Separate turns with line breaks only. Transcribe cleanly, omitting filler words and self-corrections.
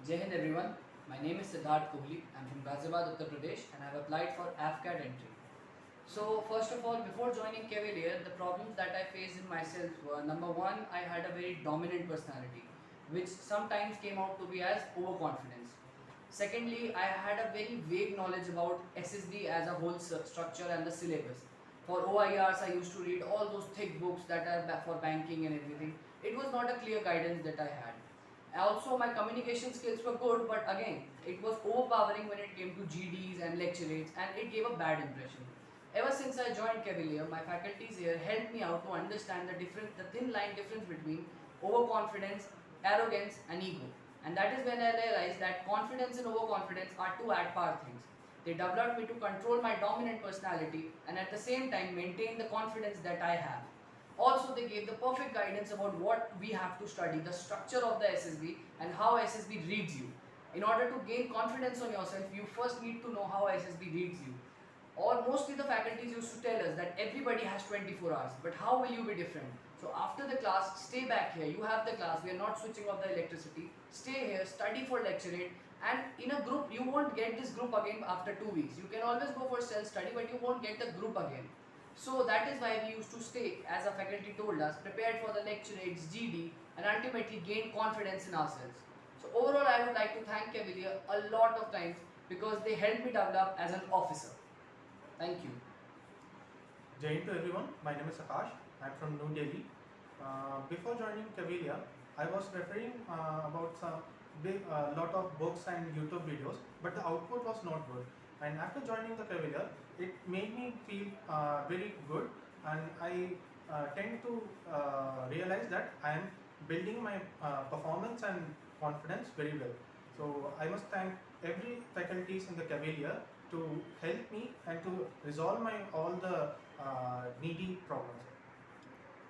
Jai Hind everyone, my name is Siddharth Kohli. I'm from Ghaziabad, Uttar Pradesh and I've applied for AFCAT entry. So first of all, before joining Cavalier, the problems that I faced in myself were number one, I had a very dominant personality, which sometimes came out to be as overconfidence. Secondly, I had a very vague knowledge about SSB as a whole structure and the syllabus. For OIRs, I used to read all those thick books that are for banking and everything. It was not a clear guidance that I had. Also, my communication skills were good, but again, it was overpowering when it came to GDs and lecturates, and it gave a bad impression. Ever since I joined Cavalier, my faculties here helped me out to understand the thin line difference between overconfidence, arrogance, and ego. And that is when I realized that confidence and overconfidence are two at par things. They developed me to control my dominant personality and at the same time maintain the confidence that I have. Also, they gave the perfect guidance about what we have to study, the structure of the SSB and how SSB reads you. In order to gain confidence on yourself, you first need to know how SSB reads you. Or mostly the faculties used to tell us that everybody has 24 hours, but how will you be different? So after the class, stay back here. You have the class. We are not switching off the electricity. Stay here, study for lecturate, and in a group, you won't get this group again after 2 weeks. You can always go for self-study, but you won't get the group again. So that is why we used to stay, as our faculty told us, prepared for the lecturates, GD, and ultimately gain confidence in ourselves. So overall, I would like to thank Cavalier a lot of times because they helped me develop as an officer. Thank you.
Jai Hind to everyone. My name is Akash. I'm from New Delhi. Before joining Cavalier, I was referring about some lot of books and YouTube videos, but the output was not good. And after joining the Cavalier, it made me feel very good, and I tend to realize that I am building my performance and confidence very well. So I must thank every faculties in the Cavalier to help me and to resolve my all the needy problems.